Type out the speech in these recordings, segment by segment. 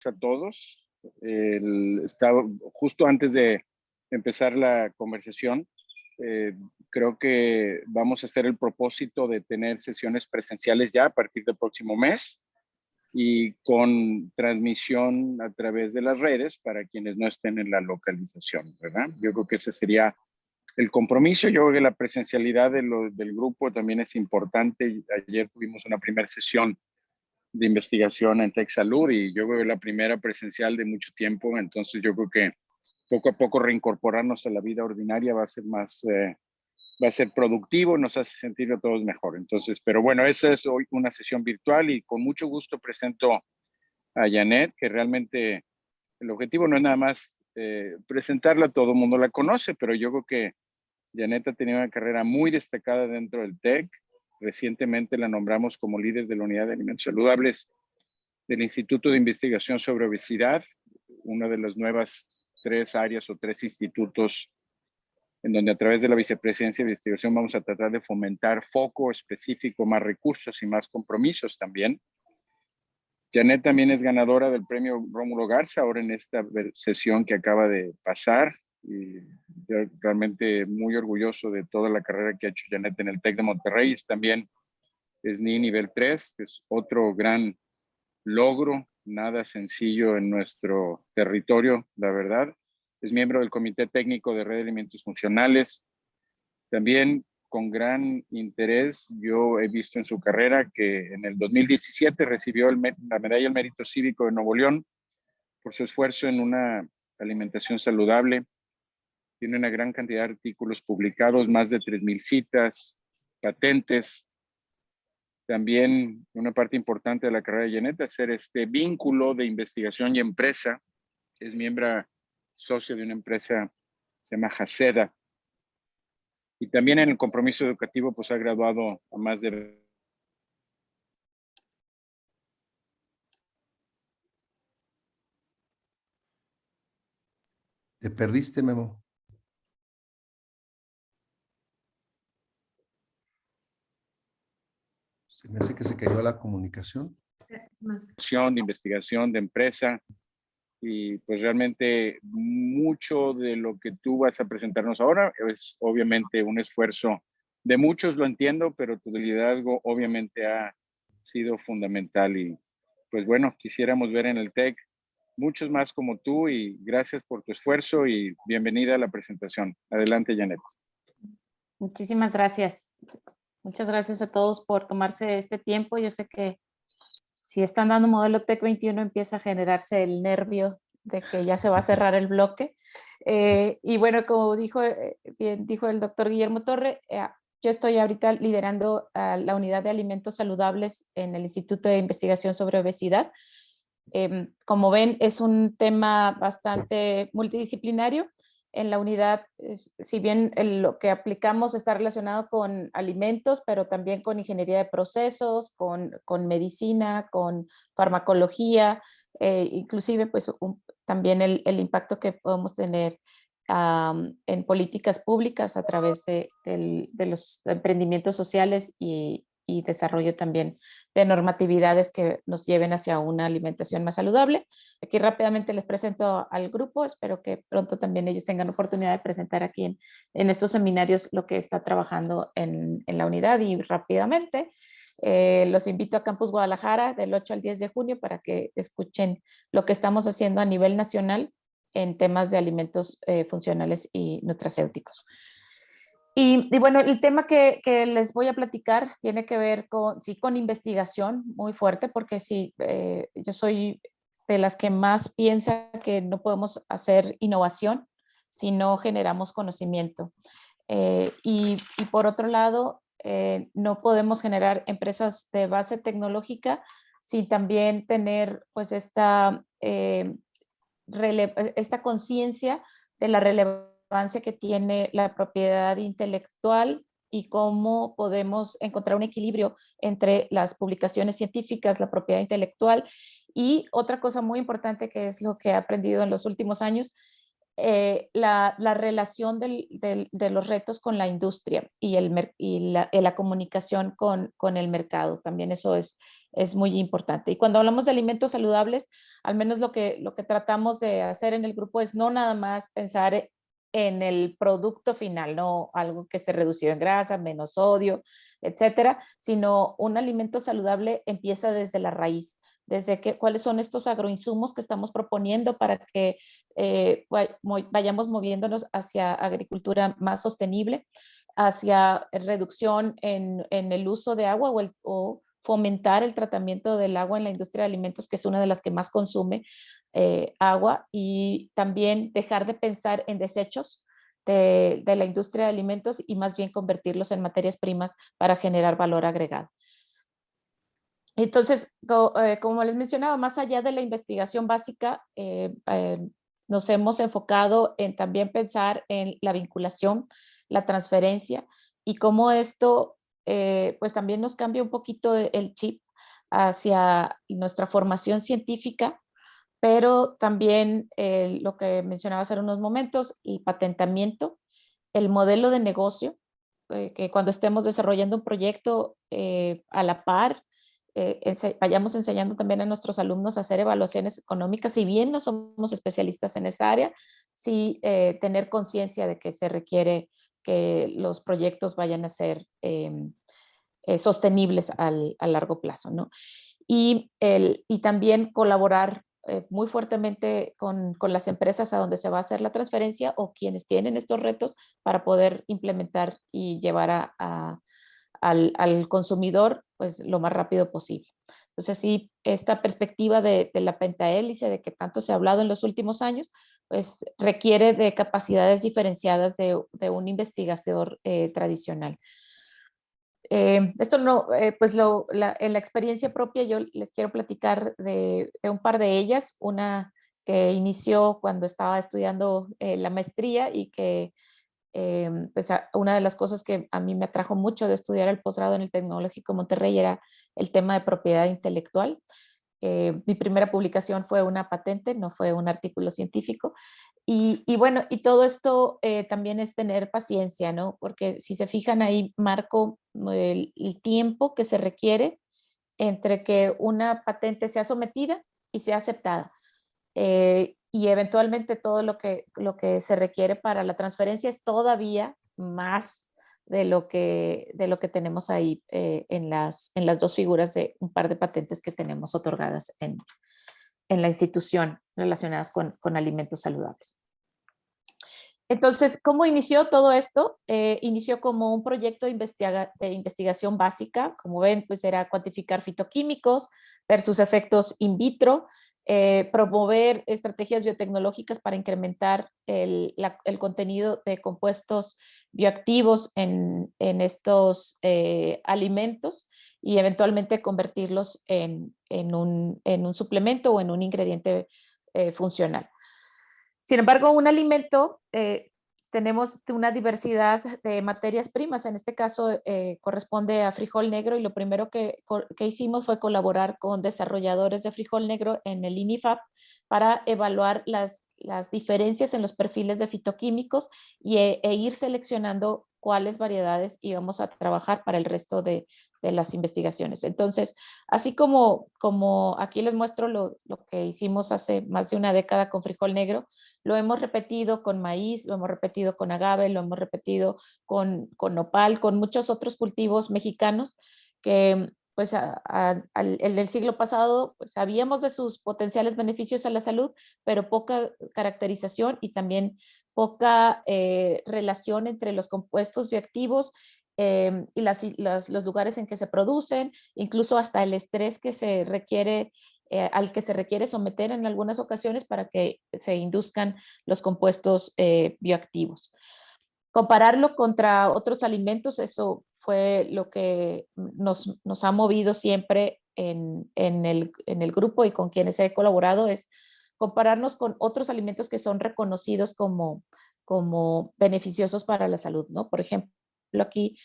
a todos. Estaba justo antes de empezar la conversación. Creo que vamos a hacer el propósito de tener sesiones presenciales ya a partir del próximo mes y con transmisión a través de las redes para quienes no estén en la localización, ¿verdad? Yo creo que ese sería el compromiso. Yo creo que la presencialidad del grupo también es importante. Ayer tuvimos una primera sesión de investigación en TechSalud y yo creo que la primera presencial de mucho tiempo. Entonces yo creo que poco a poco reincorporarnos a la vida ordinaria va a ser más, va a ser productivo, nos hace sentir a todos mejor. Entonces, pero bueno, esa es hoy una sesión virtual y con mucho gusto presento a Janet, que realmente el objetivo no es nada más presentarla, todo el mundo la conoce, pero yo creo que Janet ha tenido una carrera muy destacada dentro del TEC. Recientemente la nombramos como líder de la Unidad de Alimentos Saludables del Instituto de Investigación sobre Obesidad, una de las nuevas 3 áreas o 3 institutos en donde a través de la Vicepresidencia de Investigación vamos a tratar de fomentar foco específico, más recursos y más compromisos también. Janet también es ganadora del premio Rómulo Garza, ahora en esta sesión que acaba de pasar. Y yo realmente muy orgulloso de toda la carrera que ha hecho Janet en el TEC de Monterrey. También es SNI nivel 3, que es otro gran logro, nada sencillo en nuestro territorio, la verdad. Es miembro del Comité Técnico de Red de Alimentos Funcionales. También con gran interés, yo he visto en su carrera que en el 2017 recibió la Medalla al Mérito Cívico de Nuevo León por su esfuerzo en una alimentación saludable. Tiene una gran cantidad de artículos publicados, más de 3,000 citas, patentes. También una parte importante de la carrera de Janet es hacer este vínculo de investigación y empresa. Es miembro socio de una empresa, se llama Haseda. Y también en el compromiso educativo, pues ha graduado a más de... Te perdiste, Memo. Se me hace que se cayó la comunicación. De investigación, de empresa, y pues realmente mucho de lo que tú vas a presentarnos ahora es obviamente un esfuerzo de muchos, lo entiendo, pero tu liderazgo obviamente ha sido fundamental y pues bueno, quisiéramos ver en el TEC muchos más como tú y gracias por tu esfuerzo y bienvenida a la presentación. Adelante, Janet. Muchísimas gracias. Muchas gracias a todos por tomarse este tiempo. Yo sé que si están dando modelo TEC 21 empieza a generarse el nervio de que ya se va a cerrar el bloque. Y bueno, como bien dijo el doctor Guillermo Torre, yo estoy ahorita liderando la unidad de alimentos saludables en el Instituto de Investigación sobre Obesidad. Como ven, es un tema bastante multidisciplinario. En la unidad, si bien lo que aplicamos está relacionado con alimentos, pero también con ingeniería de procesos, con medicina, con farmacología, inclusive pues también el impacto que podemos tener en políticas públicas a través de los emprendimientos sociales y desarrollo también de normatividades que nos lleven hacia una alimentación más saludable. Aquí rápidamente les presento al grupo, espero que pronto también ellos tengan oportunidad de presentar aquí en estos seminarios lo que está trabajando en la unidad y rápidamente. Los invito a Campus Guadalajara del 8 al 10 de junio para que escuchen lo que estamos haciendo a nivel nacional en temas de alimentos funcionales y nutracéuticos. Y bueno, el tema que les voy a platicar tiene que ver con investigación muy fuerte, porque sí, yo soy de las que más piensa que no podemos hacer innovación si no generamos conocimiento. Y por otro lado, no podemos generar empresas de base tecnológica sin también tener pues esta conciencia de la relevancia que tiene la propiedad intelectual y cómo podemos encontrar un equilibrio entre las publicaciones científicas, la propiedad intelectual y otra cosa muy importante que es lo que he aprendido en los últimos años, la relación de los retos con la industria y la comunicación con el mercado. También eso es muy importante. Y cuando hablamos de alimentos saludables, al menos lo que tratamos de hacer en el grupo es no nada más pensar en el producto final, no algo que esté reducido en grasa, menos sodio, etcétera, sino un alimento saludable empieza desde la raíz, desde cuáles son estos agroinsumos que estamos proponiendo para que vayamos moviéndonos hacia agricultura más sostenible, hacia reducción en el uso de agua o fomentar el tratamiento del agua en la industria de alimentos, que es una de las que más consume agua, y también dejar de pensar en desechos de la industria de alimentos y más bien convertirlos en materias primas para generar valor agregado. Entonces, como les mencionaba, más allá de la investigación básica, nos hemos enfocado en también pensar en la vinculación, la transferencia y cómo esto pues también nos cambia un poquito el chip hacia nuestra formación científica, pero también lo que mencionaba hace unos momentos, el patentamiento, el modelo de negocio, que cuando estemos desarrollando un proyecto a la par, vayamos enseñando también a nuestros alumnos a hacer evaluaciones económicas, si bien no somos especialistas en esa área, sí tener conciencia de que se requiere que los proyectos vayan a ser sostenibles a largo plazo, ¿no? Y también colaborar muy fuertemente con las empresas a donde se va a hacer la transferencia o quienes tienen estos retos para poder implementar y llevar al consumidor pues lo más rápido posible. Entonces sí, esta perspectiva de la pentahélice de que tanto se ha hablado en los últimos años, pues requiere de capacidades diferenciadas de un investigador tradicional. Esto no, pues en la experiencia propia yo les quiero platicar de un par de ellas, una que inició cuando estaba estudiando la maestría y que pues una de las cosas que a mí me atrajo mucho de estudiar el posgrado en el Tecnológico de Monterrey era el tema de propiedad intelectual. Mi primera publicación fue una patente, no fue un artículo científico. Y bueno, y todo esto también es tener paciencia, ¿no? Porque si se fijan ahí, marco el tiempo que se requiere entre que una patente sea sometida y sea aceptada. Y eventualmente todo lo que se requiere para la transferencia es todavía más de lo que tenemos ahí en las dos figuras de un par de patentes que tenemos otorgadas en la institución relacionadas con alimentos saludables. Entonces, ¿cómo inició todo esto? Inició como un proyecto de investigación básica. Como ven, pues era cuantificar fitoquímicos, ver sus efectos in vitro, promover estrategias biotecnológicas para incrementar el contenido de compuestos bioactivos en estos alimentos y eventualmente convertirlos en un suplemento o en un ingrediente funcional. Sin embargo, un alimento, tenemos una diversidad de materias primas. En este caso, corresponde a frijol negro y lo primero que hicimos fue colaborar con desarrolladores de frijol negro en el INIFAP para evaluar las diferencias en los perfiles de fitoquímicos e ir seleccionando cuáles variedades íbamos a trabajar para el resto de las investigaciones. Entonces, así como aquí les muestro lo que hicimos hace más de una década con frijol negro, lo hemos repetido con maíz, lo hemos repetido con agave, lo hemos repetido con nopal, con muchos otros cultivos mexicanos que pues el del siglo pasado pues, sabíamos de sus potenciales beneficios a la salud, pero poca caracterización y también poca relación entre los compuestos bioactivos y los lugares en que se producen, incluso hasta el estrés que se requiere al que se requiere someter en algunas ocasiones para que se induzcan los compuestos bioactivos. Compararlo contra otros alimentos, eso fue lo que nos ha movido siempre en el grupo y con quienes he colaborado, es compararnos con otros alimentos que son reconocidos como beneficiosos para la salud, ¿no? Por ejemplo, aquí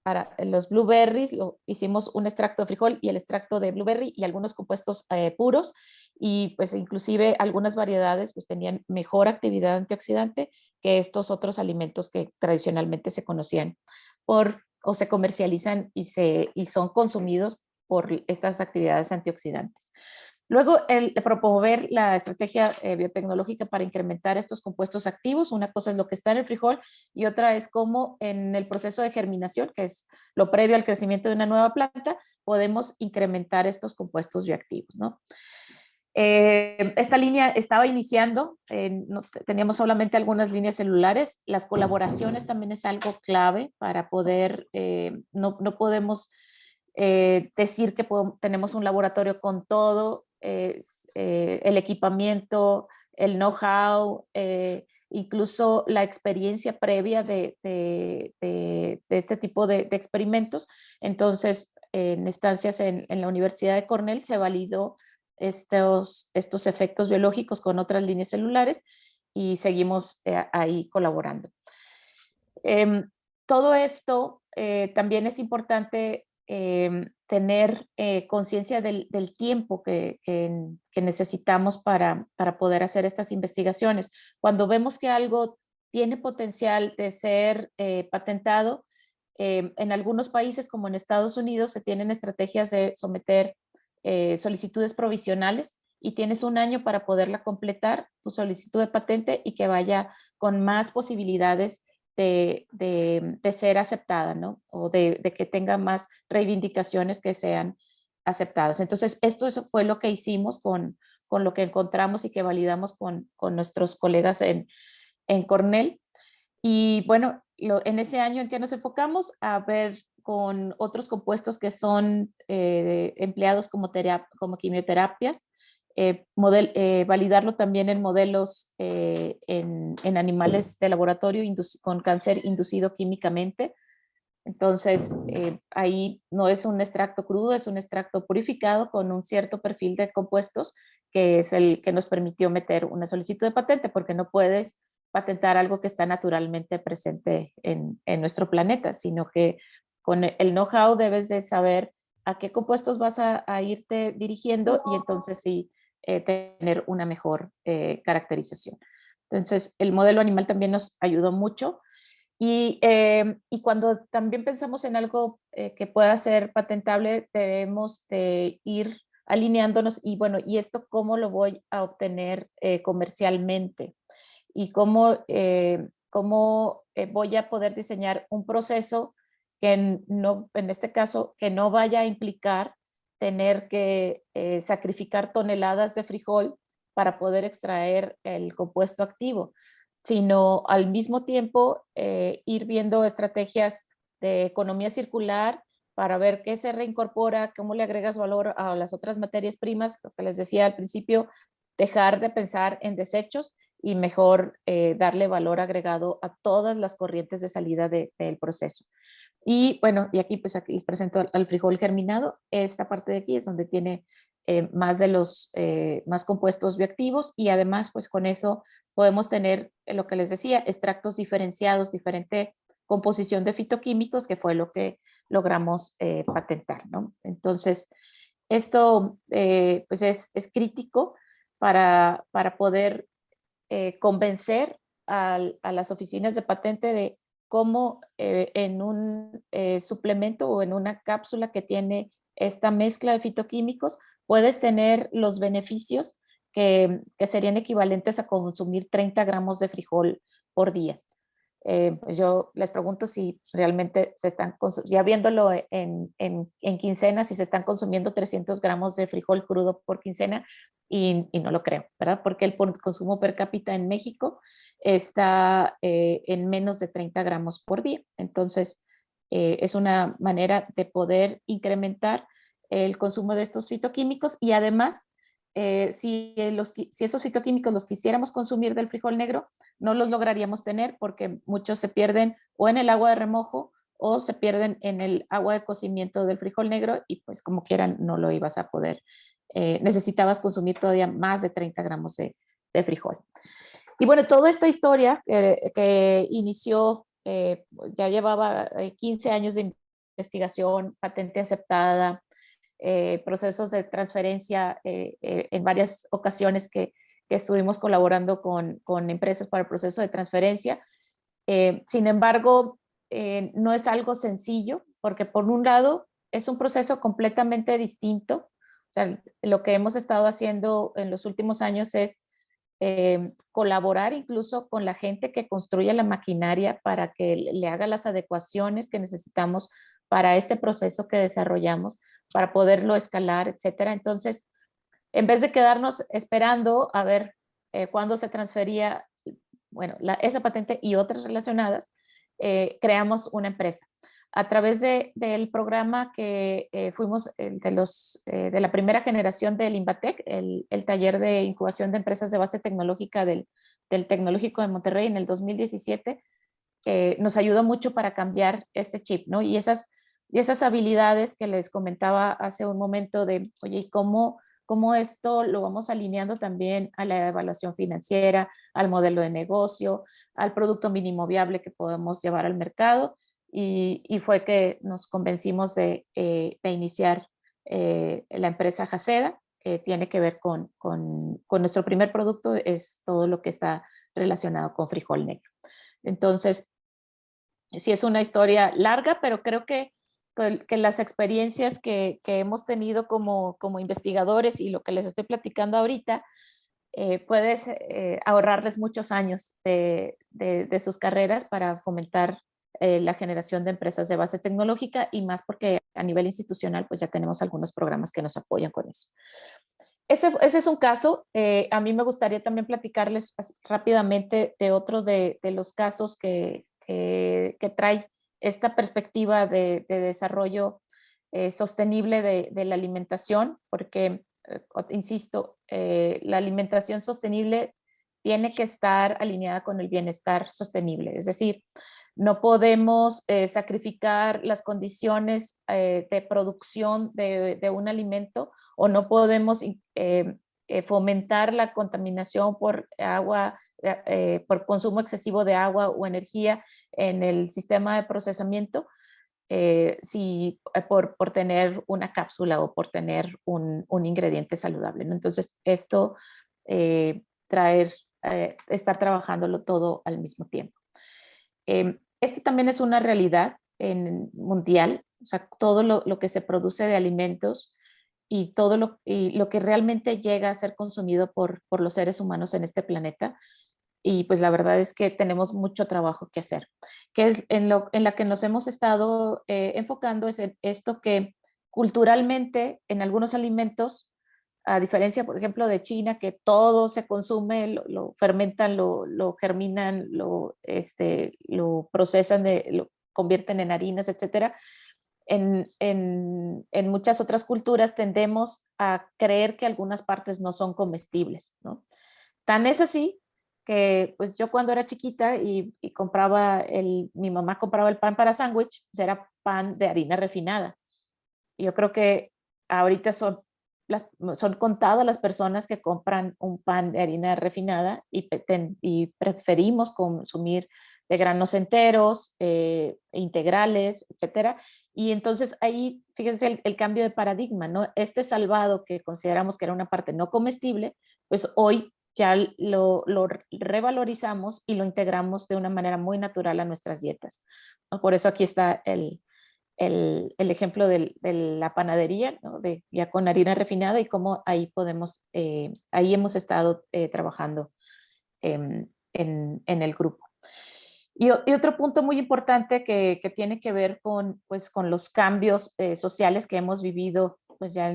para los blueberries hicimos un extracto de frijol y el extracto de blueberry y algunos compuestos puros, y pues inclusive algunas variedades pues tenían mejor actividad antioxidante que estos otros alimentos que tradicionalmente se conocían o se comercializan y son consumidos por estas actividades antioxidantes. Luego, el promover la estrategia biotecnológica para incrementar estos compuestos activos. Una cosa es lo que está en el frijol y otra es cómo en el proceso de germinación, que es lo previo al crecimiento de una nueva planta, podemos incrementar estos compuestos bioactivos, ¿no? Esta línea estaba iniciando, teníamos solamente algunas líneas celulares. Las colaboraciones también es algo clave para poder, no podemos decir que tenemos un laboratorio con todo, el equipamiento, el know-how, incluso la experiencia previa de este tipo de experimentos. Entonces, en estancias en la Universidad de Cornell se validó estos efectos biológicos con otras líneas celulares y seguimos ahí colaborando. Todo esto también es importante tener conciencia del tiempo que necesitamos para poder hacer estas investigaciones. Cuando vemos que algo tiene potencial de ser patentado, en algunos países como en Estados Unidos se tienen estrategias de someter solicitudes provisionales y tienes un año para poderla completar, tu solicitud de patente, y que vaya con más posibilidades de ser aceptada, ¿no? O de que tenga más reivindicaciones que sean aceptadas. Entonces, eso fue lo que hicimos con lo que encontramos y que validamos con nuestros colegas en Cornell. Y bueno, en ese año en que nos enfocamos a ver con otros compuestos que son empleados como quimioterapias, validarlo también en modelos en animales de laboratorio con cáncer inducido químicamente. Entonces, ahí no es un extracto crudo, es un extracto purificado con un cierto perfil de compuestos que es el que nos permitió meter una solicitud de patente, porque no puedes patentar algo que está naturalmente presente en nuestro planeta, sino que con el know-how debes de saber a qué compuestos vas a irte dirigiendo y entonces sí tener una mejor caracterización. Entonces, el modelo animal también nos ayudó mucho. Y cuando también pensamos en algo que pueda ser patentable, debemos de ir alineándonos y bueno, ¿y esto cómo lo voy a obtener comercialmente? ¿Y cómo voy a poder diseñar un proceso que no, en este caso, que no vaya a implicar tener que sacrificar toneladas de frijol para poder extraer el compuesto activo, sino al mismo tiempo ir viendo estrategias de economía circular para ver qué se reincorpora, cómo le agregas valor a las otras materias primas, lo que les decía al principio, dejar de pensar en desechos y mejor darle valor agregado a todas las corrientes de salida del proceso. Y bueno, y aquí pues aquí les presento al frijol germinado. Esta parte de aquí es donde tiene más de los más compuestos bioactivos, y además pues con eso podemos tener lo que les decía, extractos diferenciados, diferente composición de fitoquímicos, que fue lo que logramos patentar, ¿no? Entonces, esto pues es crítico para poder convencer a las oficinas de patente de cómo en un suplemento o en una cápsula que tiene esta mezcla de fitoquímicos puedes tener los beneficios que serían equivalentes a consumir 30 gramos de frijol por día. Pues yo les pregunto si realmente se están, ya viéndolo en quincena, si se están consumiendo 300 gramos de frijol crudo por quincena, y no lo creo, ¿verdad? Porque el consumo per cápita en México está en menos de 30 gramos por día. Entonces, es una manera de poder incrementar el consumo de estos fitoquímicos, y además, si estos fitoquímicos los quisiéramos consumir del frijol negro, no los lograríamos tener porque muchos se pierden o en el agua de remojo o se pierden en el agua de cocimiento del frijol negro, y pues como quieran no lo ibas a poder. Necesitabas consumir todavía más de 30 gramos de frijol. Y bueno, toda esta historia que inició, ya llevaba 15 años de investigación, patente aceptada, procesos de transferencia en varias ocasiones que estuvimos colaborando con empresas para el proceso de transferencia. Sin embargo, no es algo sencillo, porque por un lado es un proceso completamente distinto. O sea, lo que hemos estado haciendo en los últimos años es colaborar incluso con la gente que construye la maquinaria para que le haga las adecuaciones que necesitamos para este proceso que desarrollamos, para poderlo escalar, etcétera. Entonces, en vez de quedarnos esperando a ver cuándo se transfería, bueno, esa patente y otras relacionadas, creamos una empresa. A través del programa que fuimos de la primera generación del INBATEC, el taller de incubación de empresas de base tecnológica del Tecnológico de Monterrey en el 2017, nos ayudó mucho para cambiar este chip, ¿no? Y esas habilidades que les comentaba hace un momento de, oye, ¿y cómo esto lo vamos alineando también a la evaluación financiera, al modelo de negocio, al producto mínimo viable que podemos llevar al mercado? Y fue que nos convencimos de iniciar la empresa Jaceda, que tiene que ver con nuestro primer producto, es todo lo que está relacionado con frijol negro. Entonces, sí es una historia larga, pero creo que las experiencias que hemos tenido como investigadores y lo que les estoy platicando ahorita, puedes ahorrarles muchos años de sus carreras para fomentar la generación de empresas de base tecnológica, y más porque a nivel institucional pues ya tenemos algunos programas que nos apoyan con eso. Ese es un caso. A mí me gustaría también platicarles rápidamente de otro de los casos que trae esta perspectiva de desarrollo sostenible de la alimentación, porque, insisto, la alimentación sostenible tiene que estar alineada con el bienestar sostenible. Es decir, no podemos sacrificar las condiciones de producción de un alimento, o no podemos fomentar la contaminación por agua, por consumo excesivo de agua o energía en el sistema de procesamiento, por tener una cápsula o por tener un ingrediente saludable, ¿no? Entonces, esto estar trabajándolo todo al mismo tiempo. Este también es una realidad mundial, o sea, todo lo que se produce de alimentos y todo lo que realmente llega a ser consumido por los seres humanos en este planeta. Y pues la verdad es que tenemos mucho trabajo que hacer, que es en la que nos hemos estado enfocando, es en esto que culturalmente en algunos alimentos, a diferencia, por ejemplo, de China, que todo se consume, lo fermentan, lo germinan, lo procesan, lo convierten en harinas, etcétera. En muchas otras culturas tendemos a creer que algunas partes no son comestibles, ¿no? Tan es así que pues yo cuando era chiquita y mi mamá compraba el pan para sándwich, pues era pan de harina refinada. Y yo creo que ahorita son contadas las personas que compran un pan de harina refinada y preferimos consumir de granos enteros, integrales, etcétera. Y entonces ahí, fíjense el cambio de paradigma, ¿no? Este salvado que consideramos que era una parte no comestible, pues hoy ya lo revalorizamos y lo integramos de una manera muy natural a nuestras dietas, ¿no? Por eso aquí está el ejemplo de la panadería, ¿no? Ya con harina refinada, y cómo ahí ahí hemos estado trabajando en el grupo. Y otro punto muy importante que tiene que ver pues, con los cambios sociales que hemos vivido pues, ya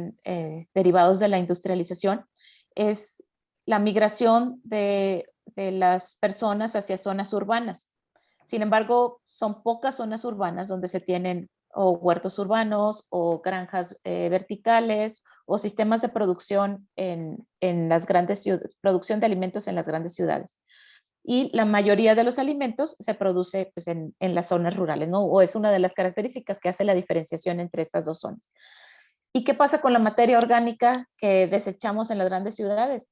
derivados de la industrialización, es la migración de las personas hacia zonas urbanas. Sin embargo, son pocas zonas urbanas donde se tienen o huertos urbanos o granjas verticales o sistemas de producción en las grandes ciudades, producción de alimentos en las grandes ciudades. Y la mayoría de los alimentos se produce pues, en las zonas rurales, ¿no? O es una de las características que hace la diferenciación entre estas dos zonas. ¿Y qué pasa con la materia orgánica que desechamos en las grandes ciudades?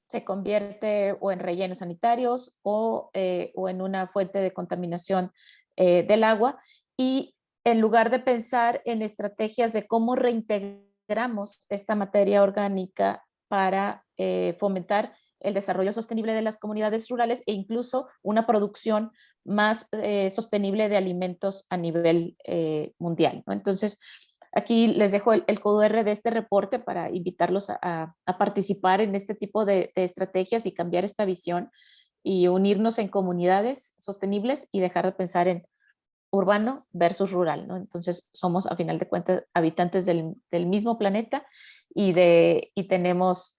Se convierte o en rellenos sanitarios o en una fuente de contaminación del agua, y en lugar de pensar en estrategias de cómo reintegramos esta materia orgánica para fomentar el desarrollo sostenible de las comunidades rurales e incluso una producción más sostenible de alimentos a nivel mundial, ¿no? Entonces, aquí les dejo el QR de este reporte para invitarlos a participar en este tipo de estrategias y cambiar esta visión y unirnos en comunidades sostenibles y dejar de pensar en urbano versus rural, ¿no? Entonces somos a final de cuentas habitantes del mismo planeta y tenemos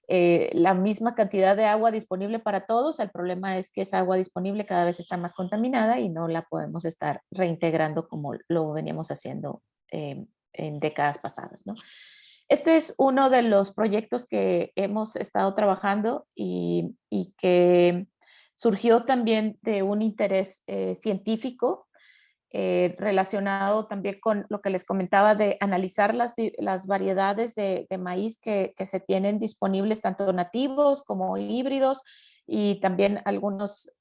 la misma cantidad de agua disponible para todos. El problema es que esa agua disponible cada vez está más contaminada y no la podemos estar reintegrando como lo veníamos haciendo en décadas pasadas, ¿no? Este es uno de los proyectos que hemos estado trabajando y que surgió también de un interés científico relacionado también con lo que les comentaba de analizar las variedades de maíz que se tienen disponibles, tanto nativos como híbridos, y también algunas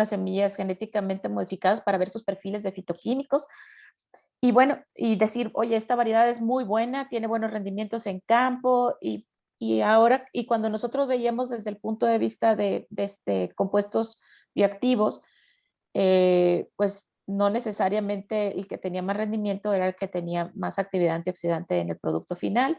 semillas genéticamente modificadas para ver sus perfiles de fitoquímicos. Y bueno, y decir, oye, esta variedad es muy buena, tiene buenos rendimientos en campo, y cuando nosotros veíamos desde el punto de vista de compuestos bioactivos, pues no necesariamente el que tenía más rendimiento era el que tenía más actividad antioxidante en el producto final.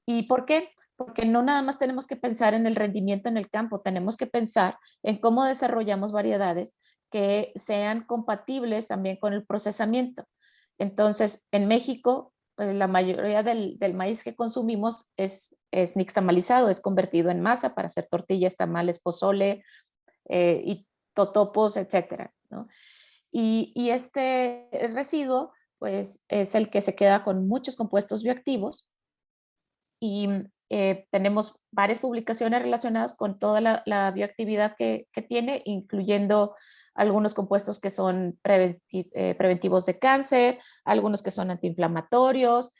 ¿Y por qué? Porque no nada más tenemos que pensar en el rendimiento en el campo, tenemos que pensar en cómo desarrollamos variedades que sean compatibles también con el procesamiento. Entonces, en México, la mayoría del maíz que consumimos es nixtamalizado, es convertido en masa para hacer tortillas, tamales, pozole y totopos, etcétera, ¿no? Y este residuo, pues, es el que se queda con muchos compuestos bioactivos y tenemos varias publicaciones relacionadas con toda la bioactividad que tiene, incluyendo algunos compuestos que son preventivos de cáncer, algunos que son antiinflamatorios,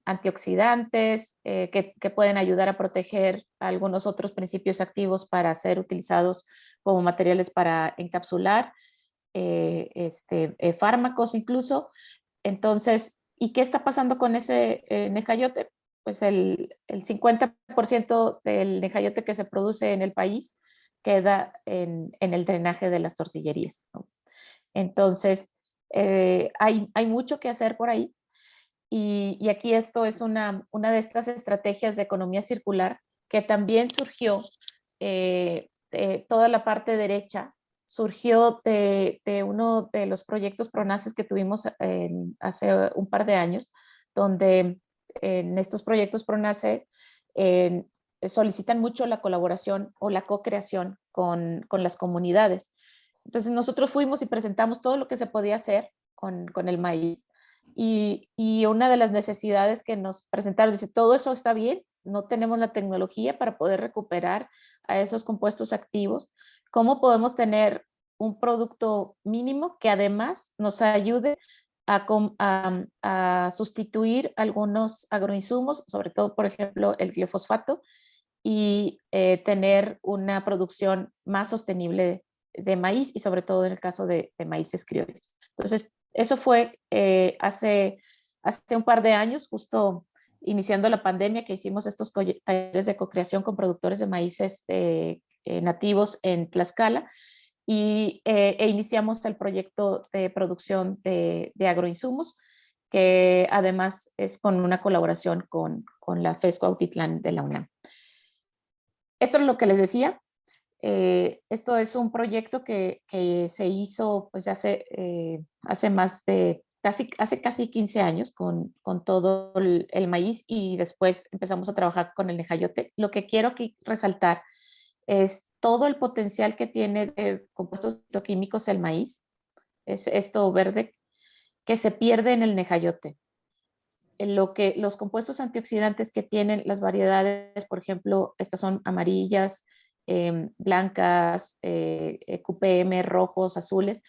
antioxidantes, que pueden ayudar a proteger algunos otros principios activos para ser utilizados como materiales para encapsular fármacos incluso. Entonces, ¿y qué está pasando con ese necayote? Pues el 50% del necayote que se produce en el país queda en el drenaje de las tortillerías, ¿no? Entonces, hay mucho que hacer por ahí. Y aquí esto es una de estas estrategias de economía circular que también surgió, toda la parte derecha surgió de uno de los proyectos PRONACES que tuvimos hace un par de años, donde en estos proyectos PRONACE solicitan mucho la colaboración o la co-creación con las comunidades. Entonces nosotros fuimos y presentamos todo lo que se podía hacer con el maíz. Y una de las necesidades que nos presentaron, dice, todo eso está bien, no tenemos la tecnología para poder recuperar a esos compuestos activos. ¿Cómo podemos tener un producto mínimo que además nos ayude a sustituir algunos agroinsumos, sobre todo, por ejemplo, el glifosfato, y tener una producción más sostenible de maíz y sobre todo en el caso de maíces criollos? Entonces, eso fue hace un par de años, justo iniciando la pandemia, que hicimos estos talleres de co-creación con productores de maíces nativos en Tlaxcala e iniciamos el proyecto de producción de agroinsumos, que además es con una colaboración con la FES Cuautitlán de la UNAM. Esto es lo que les decía. Esto es un proyecto que se hizo pues hace más de hace casi 15 años con todo el maíz, y después empezamos a trabajar con el necayote. Lo que quiero aquí resaltar es todo el potencial que tiene de compuestos fitoquímicos el maíz, es esto verde, que se pierde en el necayote. Los compuestos antioxidantes que tienen las variedades, por ejemplo, estas son amarillas, blancas, QPM, rojos, azules,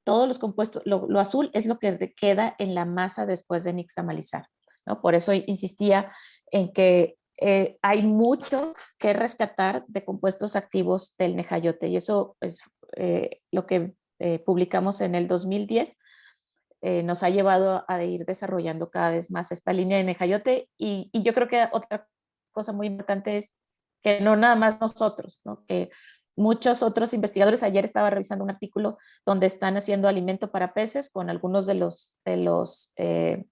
todos los compuestos, lo azul es lo que queda en la masa después de nixtamalizar, ¿no? Por eso insistía en que hay mucho que rescatar de compuestos activos del necayote, y eso es lo que publicamos en el 2010, nos ha llevado a ir desarrollando cada vez más esta línea de Nejayote. Y yo creo que otra cosa muy importante es que no nada más nosotros, ¿no? Que muchos otros investigadores, ayer estaba revisando un artículo donde están haciendo alimento para peces con algunos de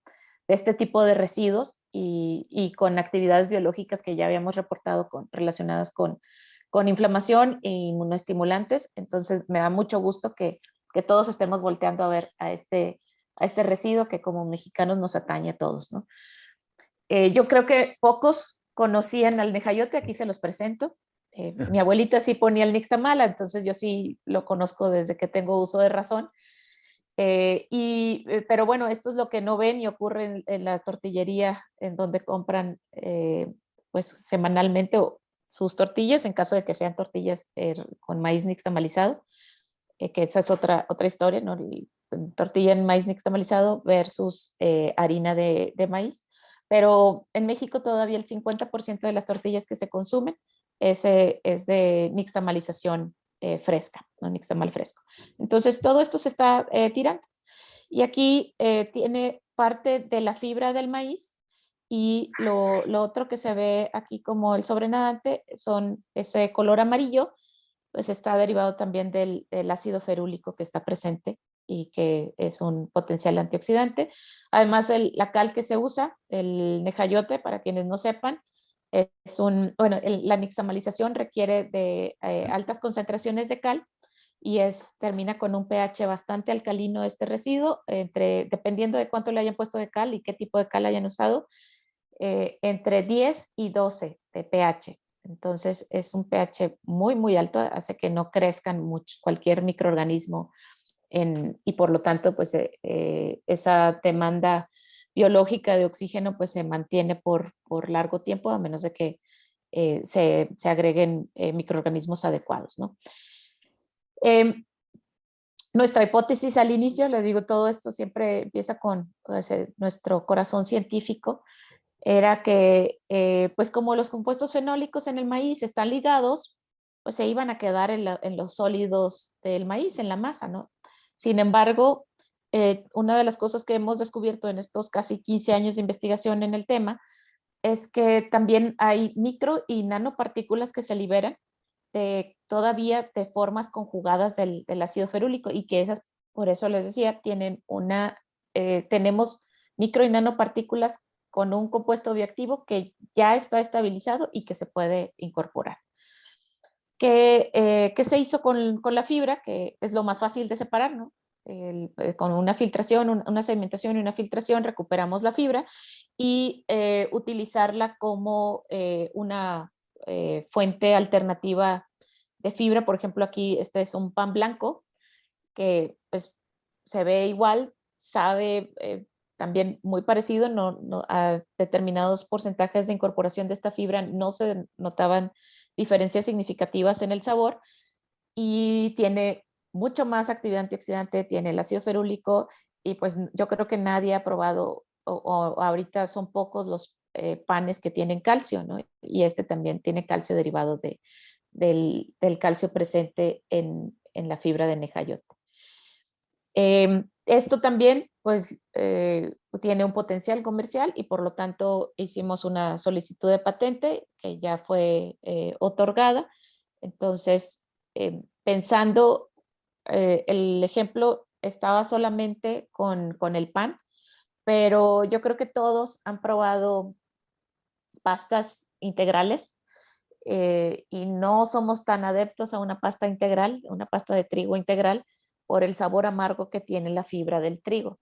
este tipo de residuos y con actividades biológicas que ya habíamos reportado relacionadas con inflamación e inmunoestimulantes. Entonces me da mucho gusto que todos estemos volteando a ver a este residuo que como mexicanos nos atañe a todos, ¿no? Yo creo que pocos conocían al nejayote, aquí se los presento. Mi abuelita sí ponía el nixtamala, entonces yo sí lo conozco desde que tengo uso de razón. Pero bueno, esto es lo que no ven y ocurre en la tortillería en donde compran pues semanalmente sus tortillas, en caso de que sean tortillas con maíz nixtamalizado, que esa es otra historia, ¿no? Tortilla en maíz nixtamalizado versus harina de maíz. Pero en México todavía el 50% de las tortillas que se consumen es de nixtamalización fresca, no nixtamal fresco. Entonces todo esto se está tirando. Y aquí tiene parte de la fibra del maíz y lo otro que se ve aquí como el sobrenadante son ese color amarillo, pues está derivado también del ácido ferúlico que está presente y que es un potencial antioxidante. Además, la cal que se usa, el nejayote, para quienes no sepan, bueno, la nixtamalización requiere de altas concentraciones de cal y termina con un pH bastante alcalino este residuo, dependiendo de cuánto le hayan puesto de cal y qué tipo de cal hayan usado, entre 10 y 12 de pH. Entonces es un pH muy, muy alto, hace que no crezcan mucho cualquier microorganismo y por lo tanto pues esa demanda biológica de oxígeno pues se mantiene por largo tiempo, a menos de que se agreguen microorganismos adecuados, ¿no? Nuestra hipótesis al inicio, les digo, todo esto siempre empieza con pues, nuestro corazón científico, era que pues como los compuestos fenólicos en el maíz están ligados, pues se iban a quedar en los sólidos del maíz, en la masa, ¿no? Sin embargo, una de las cosas que hemos descubierto en estos casi 15 años de investigación en el tema es que también hay micro y nanopartículas que se liberan todavía de formas conjugadas del ácido ferúlico y que esas, por eso les decía, tenemos micro y nanopartículas con un compuesto bioactivo que ya está estabilizado y que se puede incorporar. ¿Qué se hizo con la fibra? Que es lo más fácil de separar, ¿no? Con una filtración, una sedimentación y una filtración recuperamos la fibra y utilizarla como una fuente alternativa de fibra. Por ejemplo, aquí este es un pan blanco que pues, se ve igual, sabe también muy parecido, a determinados porcentajes de incorporación de esta fibra no se notaban diferencias significativas en el sabor y tiene mucho más actividad antioxidante, tiene el ácido ferúlico y pues yo creo que nadie ha probado o ahorita son pocos los panes que tienen calcio, ¿no? Y este también tiene calcio derivado del calcio presente en la fibra de nejayote. Esto también pues tiene un potencial comercial y por lo tanto hicimos una solicitud de patente que ya fue otorgada. Entonces, pensando, el ejemplo estaba solamente con el pan, pero yo creo que todos han probado pastas integrales y no somos tan adeptos a una pasta integral, una pasta de trigo integral, por el sabor amargo que tiene la fibra del trigo,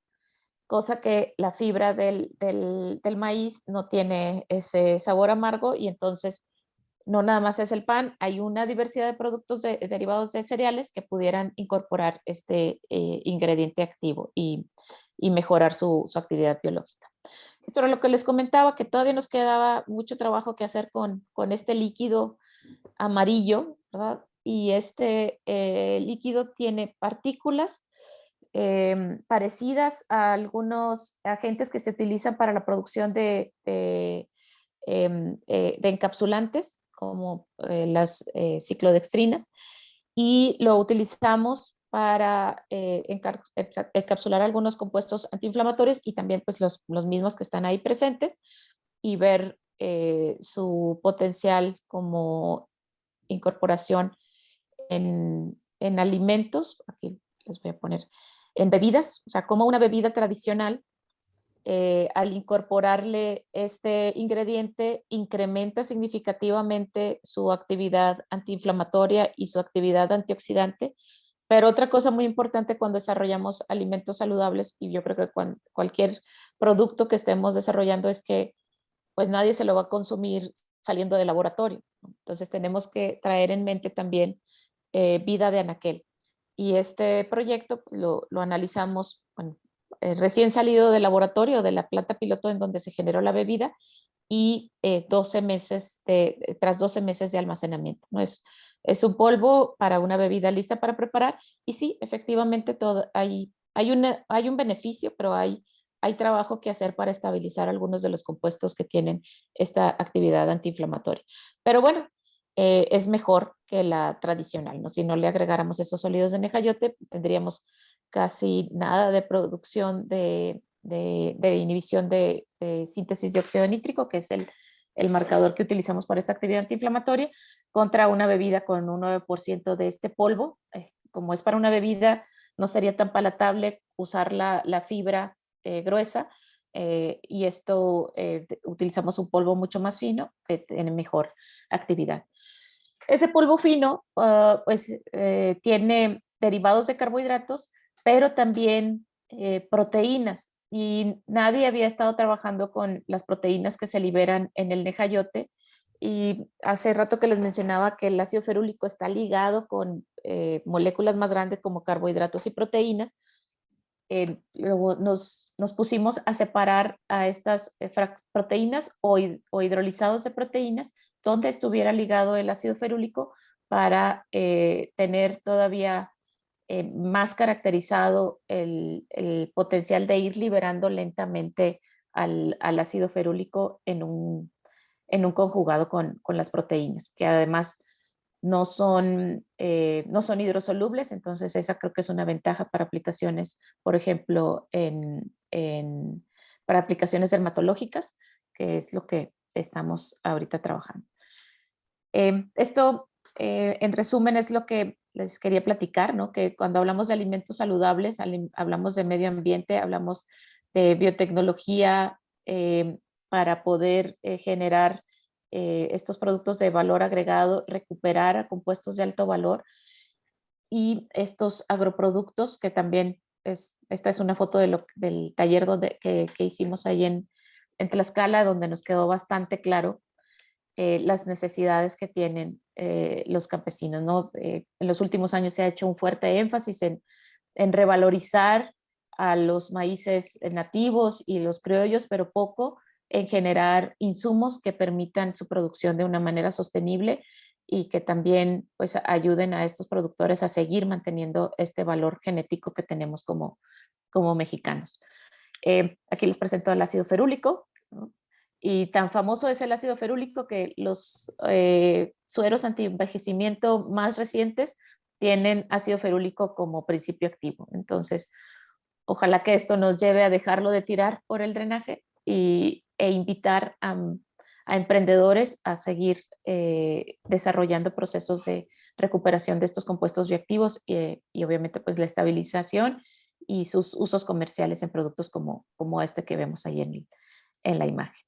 cosa que la fibra del maíz no tiene ese sabor amargo y entonces no nada más es el pan, hay una diversidad de productos derivados de cereales que pudieran incorporar este ingrediente activo y mejorar su actividad biológica. Esto era lo que les comentaba, que todavía nos quedaba mucho trabajo que hacer con este líquido amarillo, ¿verdad? Y este líquido tiene partículas parecidas a algunos agentes que se utilizan para la producción de encapsulantes, como las ciclodextrinas, y lo utilizamos para encapsular algunos compuestos antiinflamatorios y también pues los mismos que están ahí presentes y ver su potencial como incorporación en alimentos, aquí les voy a poner, en bebidas, o sea, como una bebida tradicional, al incorporarle este ingrediente, incrementa significativamente su actividad antiinflamatoria y su actividad antioxidante. Pero otra cosa muy importante cuando desarrollamos alimentos saludables, y yo creo que cualquier producto que estemos desarrollando, es que pues nadie se lo va a consumir saliendo del laboratorio. Entonces tenemos que traer en mente también vida de anaquel. Y este proyecto lo analizamos, bueno, recién salido del laboratorio, de la planta piloto en donde se generó la bebida, y 12 meses tras 12 meses de almacenamiento, ¿no? Es un polvo para una bebida lista para preparar, y sí, efectivamente hay un beneficio, pero hay trabajo que hacer para estabilizar algunos de los compuestos que tienen esta actividad antiinflamatoria. Pero bueno, es mejor que la tradicional, ¿no? Si no le agregáramos esos sólidos de nejayote, pues tendríamos casi nada de producción de inhibición de síntesis de óxido nítrico, que es el marcador que utilizamos para esta actividad antiinflamatoria, contra una bebida con un 9% de este polvo. Como es para una bebida, no sería tan palatable usar la fibra gruesa, y esto utilizamos un polvo mucho más fino que tiene mejor actividad. Ese polvo fino pues tiene derivados de carbohidratos, pero también proteínas, y nadie había estado trabajando con las proteínas que se liberan en el nejayote. Y hace rato que les mencionaba que el ácido ferúlico está ligado con moléculas más grandes como carbohidratos y proteínas. Luego nos pusimos a separar a estas proteínas o hidrolizados de proteínas donde estuviera ligado el ácido ferúlico, para tener todavía más caracterizado el potencial de ir liberando lentamente al ácido ferúlico en un conjugado con las proteínas, que además no son hidrosolubles. Entonces esa creo que es una ventaja para aplicaciones, por ejemplo, para aplicaciones dermatológicas, que es lo que estamos ahorita trabajando. Esto, en resumen, es lo que les quería platicar, ¿no? Que cuando hablamos de alimentos saludables, hablamos de medio ambiente, hablamos de biotecnología, para poder generar estos productos de valor agregado, recuperar a compuestos de alto valor, y estos agroproductos que también esta es una foto del taller que hicimos ahí en Tlaxcala, donde nos quedó bastante claro las necesidades que tienen los campesinos, ¿no? En los últimos años se ha hecho un fuerte énfasis en revalorizar a los maíces nativos y los criollos, pero poco en generar insumos que permitan su producción de una manera sostenible y que también pues ayuden a estos productores a seguir manteniendo este valor genético que tenemos como mexicanos. Aquí les presento el ácido ferúlico, ¿no? Y tan famoso es el ácido ferúlico que los sueros anti-envejecimiento más recientes tienen ácido ferúlico como principio activo. Entonces, ojalá que esto nos lleve a dejarlo de tirar por el drenaje e invitar a emprendedores a seguir desarrollando procesos de recuperación de estos compuestos bioactivos y obviamente pues la estabilización y sus usos comerciales en productos como este que vemos ahí en la imagen.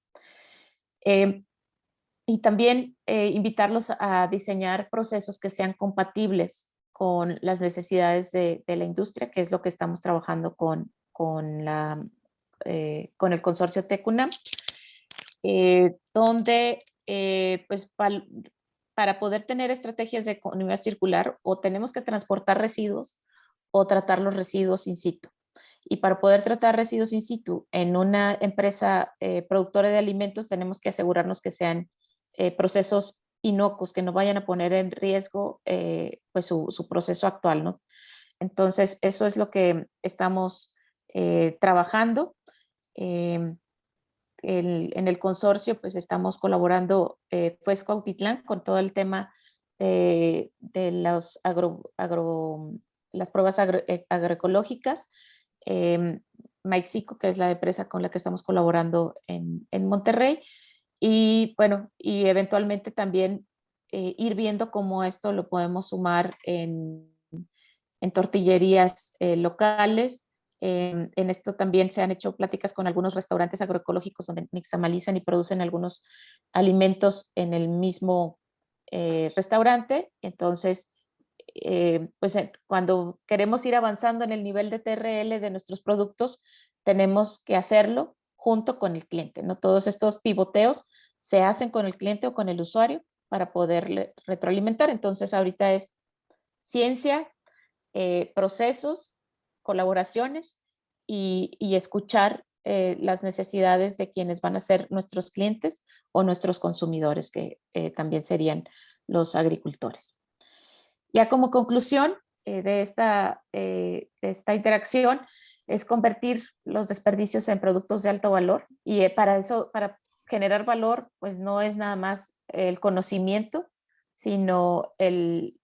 Y también invitarlos a diseñar procesos que sean compatibles con las necesidades de la industria, que es lo que estamos trabajando con el consorcio TECUNAM, donde pues para poder tener estrategias de economía circular, o tenemos que transportar residuos o tratar los residuos in situ. Y para poder tratar residuos in situ en una empresa productora de alimentos, tenemos que asegurarnos que sean procesos inocuos, que no vayan a poner en riesgo pues su proceso actual, ¿no? Entonces, eso es lo que estamos trabajando. En el consorcio, pues estamos colaborando pues con Cuautitlán con todo el tema de los las pruebas agroecológicas. Maixico, que es la empresa con la que estamos colaborando en Monterrey. Y bueno, y eventualmente también ir viendo cómo esto lo podemos sumar en tortillerías locales. En esto también se han hecho pláticas con algunos restaurantes agroecológicos donde nixtamalizan y producen algunos alimentos en el mismo restaurante. Entonces, pues cuando queremos ir avanzando en el nivel de TRL de nuestros productos, tenemos que hacerlo junto con el cliente, ¿no? Todos estos pivoteos se hacen con el cliente o con el usuario para poderle retroalimentar. Entonces, ahorita es ciencia, procesos, colaboraciones y escuchar las necesidades de quienes van a ser nuestros clientes o nuestros consumidores, que también serían los agricultores. Ya como conclusión de esta interacción es convertir los desperdicios en productos de alto valor, y para eso, para generar valor, pues no es nada más el conocimiento, sino el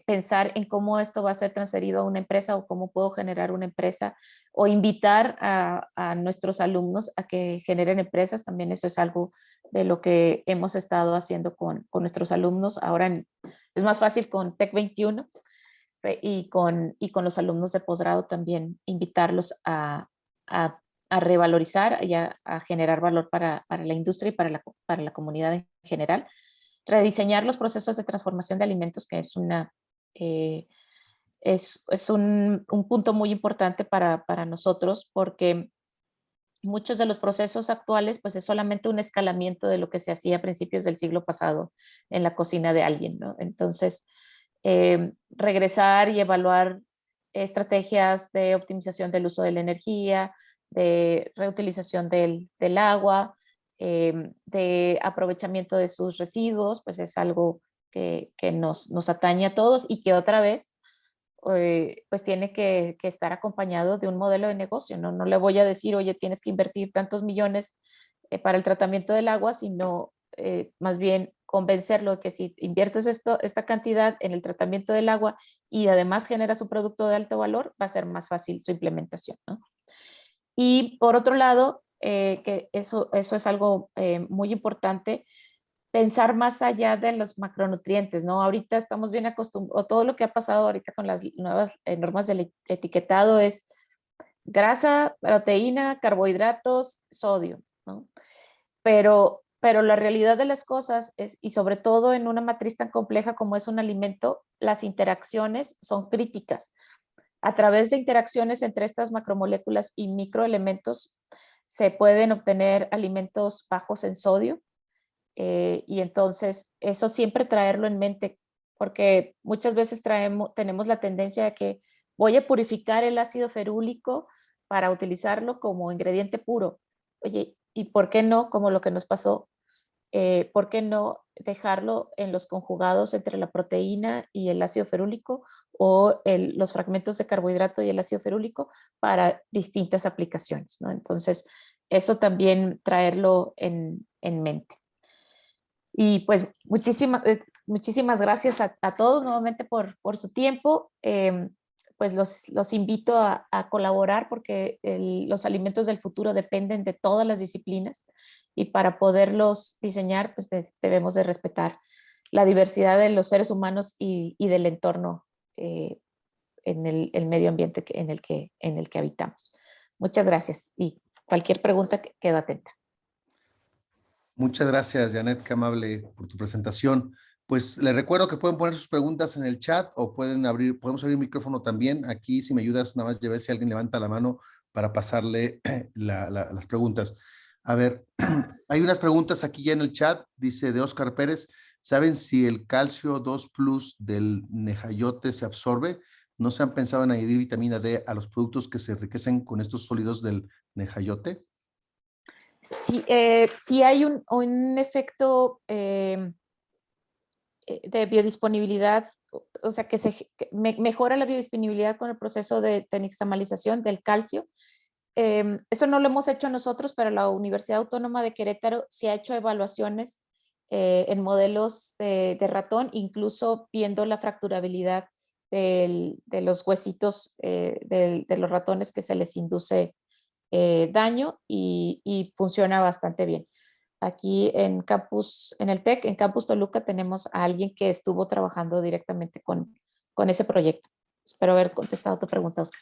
pensar en cómo esto va a ser transferido a una empresa o cómo puedo generar una empresa o invitar a nuestros alumnos a que generen empresas. También eso es algo de lo que hemos estado haciendo con nuestros alumnos. Ahora es más fácil con Tech 21 y con los alumnos de posgrado también invitarlos a revalorizar y a generar valor para la industria y para la comunidad en general. Rediseñar los procesos de transformación de alimentos, que es un punto muy importante para nosotros, porque muchos de los procesos actuales pues es solamente un escalamiento de lo que se hacía a principios del siglo pasado en la cocina de alguien, ¿no? Entonces, regresar y evaluar estrategias de optimización del uso de la energía, de reutilización del agua, de aprovechamiento de sus residuos, pues es algo que nos atañe a todos y que otra vez pues tiene que estar acompañado de un modelo de negocio, ¿no? No le voy a decir, oye, tienes que invertir tantos millones para el tratamiento del agua, sino más bien convencerlo de que si inviertes esta cantidad en el tratamiento del agua y además generas un producto de alto valor, va a ser más fácil su implementación, ¿no? Y por otro lado, que eso es algo muy importante, pensar más allá de los macronutrientes, ¿no? Ahorita estamos bien acostumbrados, o todo lo que ha pasado ahorita con las nuevas normas del etiquetado es grasa, proteína, carbohidratos, sodio, ¿no? Pero la realidad de las cosas es, y sobre todo en una matriz tan compleja como es un alimento, las interacciones son críticas. A través de interacciones entre estas macromoléculas y microelementos se pueden obtener alimentos bajos en sodio, y entonces eso siempre traerlo en mente, porque muchas veces tenemos la tendencia de que voy a purificar el ácido ferúlico para utilizarlo como ingrediente puro. Oye, ¿y por qué no, como lo que nos pasó, por qué no dejarlo en los conjugados entre la proteína y el ácido ferúlico, o los fragmentos de carbohidrato y el ácido ferúlico para distintas aplicaciones, ¿no? Entonces, eso también traerlo en mente. Y pues muchísimas gracias a todos nuevamente por su tiempo. Pues los invito a colaborar, porque los alimentos del futuro dependen de todas las disciplinas, y para poderlos diseñar pues debemos de respetar la diversidad de los seres humanos y del entorno en el medio ambiente en el que habitamos. Muchas gracias, y cualquier pregunta quedo atenta. Muchas gracias, Janet, qué amable por tu presentación. Pues les recuerdo que pueden poner sus preguntas en el chat o podemos abrir el micrófono también. Aquí, si me ayudas, nada más ver si alguien levanta la mano para pasarle las preguntas. A ver, hay unas preguntas aquí ya en el chat, dice de Oscar Pérez. ¿Saben si el calcio 2 plus del nejayote se absorbe? ¿No se han pensado en añadir vitamina D a los productos que se enriquecen con estos sólidos del nejayote? Sí hay un efecto de biodisponibilidad, o sea, que mejora la biodisponibilidad con el proceso de nixtamalización del calcio. Eso no lo hemos hecho nosotros, pero la Universidad Autónoma de Querétaro sí ha hecho evaluaciones en modelos de ratón, incluso viendo la fracturabilidad de los huesitos de los ratones que se les induce daño y funciona bastante bien. Aquí en campus, en el TEC, en Campus Toluca, tenemos a alguien que estuvo trabajando directamente con ese proyecto. Espero haber contestado tu pregunta, Oscar.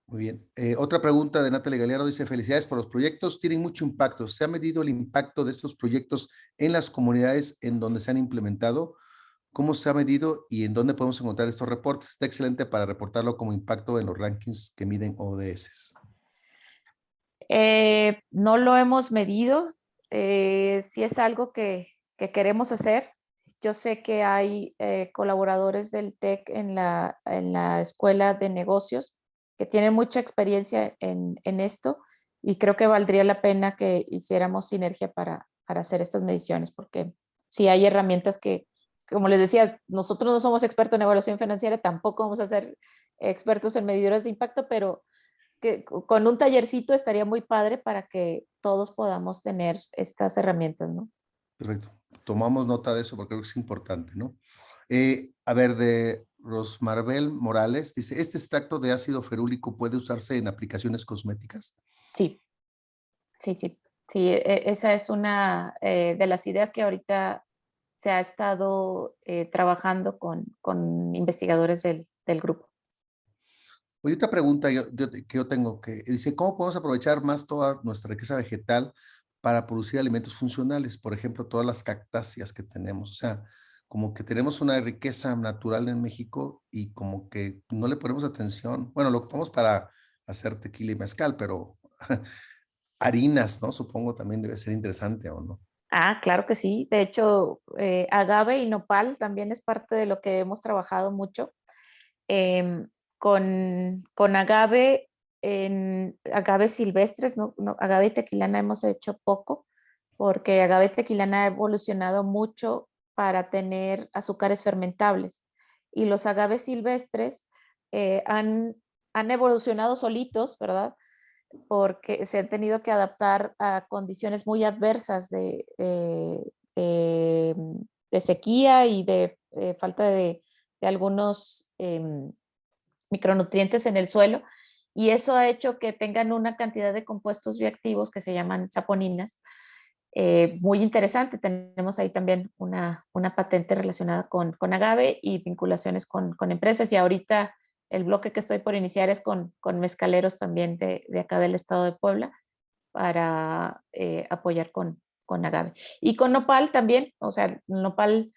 Muy bien. Otra pregunta de Natalie Galeano dice, felicidades por los proyectos, tienen mucho impacto. ¿Se ha medido el impacto de estos proyectos en las comunidades en donde se han implementado? ¿Cómo se ha medido y en dónde podemos encontrar estos reportes? Está excelente para reportarlo como impacto en los rankings que miden ODS. No lo hemos medido. Sí es algo que queremos hacer. Yo sé que hay colaboradores del TEC en la Escuela de Negocios que tienen mucha experiencia en esto y creo que valdría la pena que hiciéramos sinergia para hacer estas mediciones, porque sí hay herramientas que, como les decía, nosotros no somos expertos en evaluación financiera, tampoco vamos a ser expertos en medidores de impacto, pero que con un tallercito estaría muy padre para que todos podamos tener estas herramientas, ¿no? Perfecto. Tomamos nota de eso porque creo que es importante, ¿no? A ver, de Rosmarbel Morales, dice, ¿este extracto de ácido ferúlico puede usarse en aplicaciones cosméticas? Sí, sí, sí. Sí, esa es una de las ideas que ahorita se ha estado trabajando con investigadores del grupo. Oye, otra pregunta que yo tengo, que dice, ¿cómo podemos aprovechar más toda nuestra riqueza vegetal para producir alimentos funcionales? Por ejemplo, todas las cactáceas que tenemos. O sea, como que tenemos una riqueza natural en México y como que no le ponemos atención. Bueno, lo ocupamos para hacer tequila y mezcal, pero harinas, ¿no? Supongo también debe ser interesante, ¿o no? Ah, claro que sí. De hecho, agave y nopal también es parte de lo que hemos trabajado mucho. Em, con agave, en agaves silvestres, agave tequilana hemos hecho poco, porque agave tequilana ha evolucionado mucho para tener azúcares fermentables. Y los agaves silvestres han evolucionado solitos, ¿verdad? Porque se han tenido que adaptar a condiciones muy adversas de, de sequía y de falta de algunos micronutrientes en el suelo, y eso ha hecho que tengan una cantidad de compuestos bioactivos que se llaman saponinas, muy interesante. Tenemos ahí también una patente relacionada con agave y vinculaciones con empresas, y ahorita el bloque que estoy por iniciar es con mezcaleros también de acá del estado de Puebla para apoyar con agave. Y con nopal también, o sea, el nopal,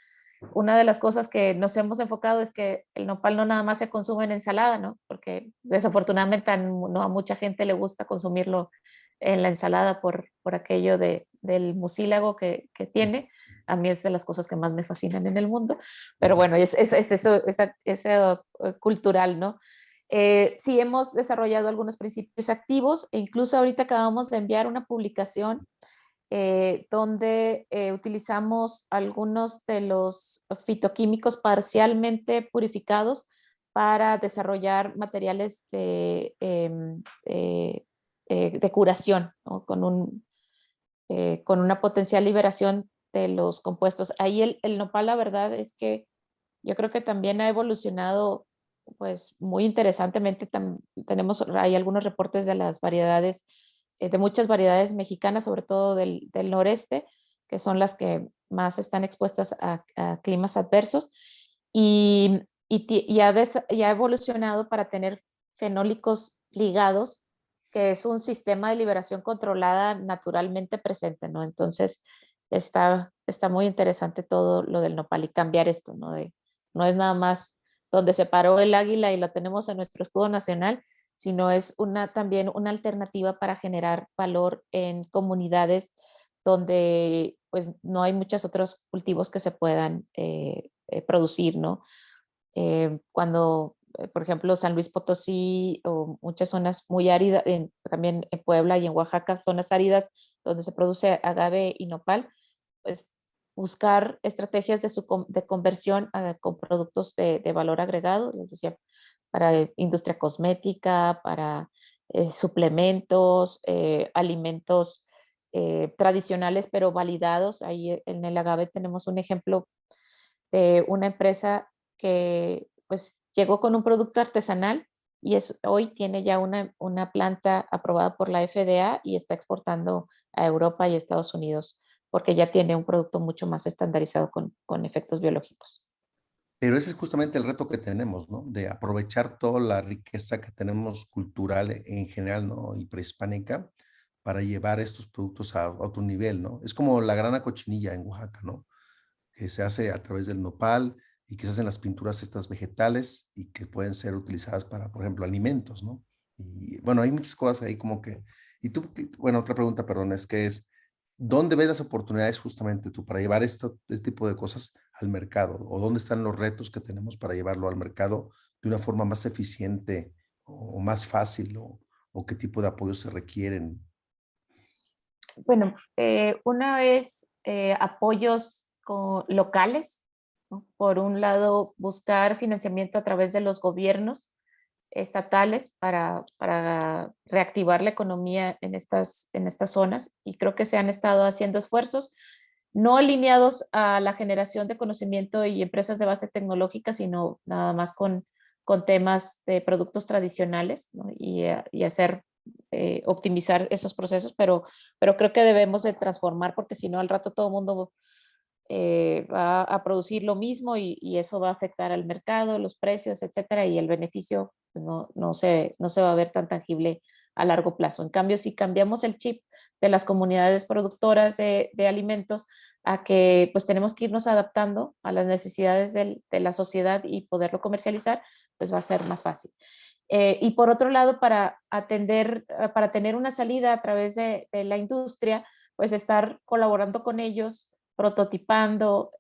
una de las cosas que nos hemos enfocado es que el nopal no nada más se consume en ensalada, ¿no? Porque desafortunadamente no a mucha gente le gusta consumirlo en la ensalada por aquello del mucílago que tiene. A mí es de las cosas que más me fascinan en el mundo, pero bueno, es eso, esa cultural, ¿no? Sí hemos desarrollado algunos principios activos e incluso ahorita acabamos de enviar una publicación donde utilizamos algunos de los fitoquímicos parcialmente purificados para desarrollar materiales de curación, ¿no? Con una potencial liberación de los compuestos. Ahí el nopal, la verdad es que yo creo que también ha evolucionado pues muy interesantemente. Tenemos hay algunos reportes de las variedades, de muchas variedades mexicanas, sobre todo del noreste, que son las que más están expuestas a climas adversos, y ha evolucionado para tener fenólicos ligados, que es un sistema de liberación controlada naturalmente presente, ¿no? Entonces, está muy interesante todo lo del nopal y cambiar esto, ¿no? No es nada más donde se paró el águila y la tenemos en nuestro escudo nacional, sino es también una alternativa para generar valor en comunidades donde pues no hay muchos otros cultivos que se puedan producir, ¿no? Cuando, por ejemplo, San Luis Potosí o muchas zonas muy áridas, también en Puebla y en Oaxaca, zonas áridas donde se produce agave y nopal, pues buscar estrategias de conversión con productos de valor agregado, les decía, para industria cosmética, para suplementos, alimentos tradicionales pero validados. Ahí en el agave tenemos un ejemplo de una empresa que pues llegó con un producto artesanal y hoy tiene ya una planta aprobada por la FDA y está exportando a Europa y Estados Unidos porque ya tiene un producto mucho más estandarizado con efectos biológicos. Pero ese es justamente el reto que tenemos, ¿no? De aprovechar toda la riqueza que tenemos cultural en general, ¿no? Y prehispánica para llevar estos productos a otro nivel, ¿no? Es como la grana cochinilla en Oaxaca, ¿no? Que se hace a través del nopal y que se hacen las pinturas estas vegetales y que pueden ser utilizadas para, por ejemplo, alimentos, ¿no? Y bueno, hay muchas cosas ahí como que... Y tú, bueno, otra pregunta, perdón, es que es, ¿dónde ves las oportunidades justamente tú para llevar este tipo de cosas al mercado? ¿O dónde están los retos que tenemos para llevarlo al mercado de una forma más eficiente o más fácil? ¿O qué tipo de apoyos se requieren? Bueno, una es apoyos locales, ¿no? Por un lado, buscar financiamiento a través de los gobiernos estatales para reactivar la economía en estas zonas y creo que se han estado haciendo esfuerzos no alineados a la generación de conocimiento y empresas de base tecnológica, sino nada más con temas de productos tradicionales, ¿no? Y hacer, optimizar esos procesos, pero creo que debemos de transformar porque si no al rato todo el mundo va a producir lo mismo y eso va a afectar al mercado, los precios, etcétera, y el beneficio pues, no se va a ver tan tangible a largo plazo. En cambio, si cambiamos el chip de las comunidades productoras de alimentos a que pues tenemos que irnos adaptando a las necesidades de la sociedad y poderlo comercializar, pues va a ser más fácil. Y por otro lado, para tener una salida a través de la industria, pues estar colaborando con ellos, prototipando,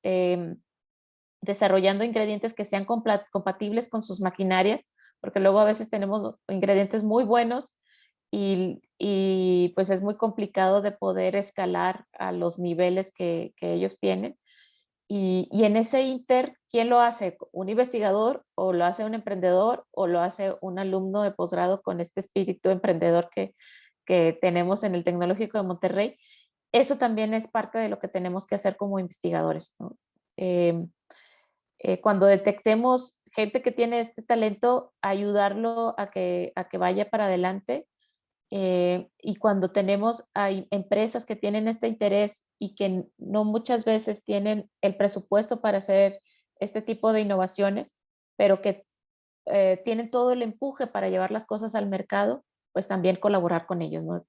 desarrollando ingredientes que sean compatibles con sus maquinarias, porque luego a veces tenemos ingredientes muy buenos y pues es muy complicado de poder escalar a los niveles que ellos tienen. Y en ese inter, ¿quién lo hace? ¿Un investigador o lo hace un emprendedor o lo hace un alumno de posgrado con este espíritu emprendedor que tenemos en el Tecnológico de Monterrey? Eso también es parte de lo que tenemos que hacer como investigadores, ¿no? Cuando detectemos gente que tiene este talento, ayudarlo a que vaya para adelante. Y cuando hay empresas que tienen este interés y que no muchas veces tienen el presupuesto para hacer este tipo de innovaciones, pero que tienen todo el empuje para llevar las cosas al mercado, pues también colaborar con ellos, ¿no?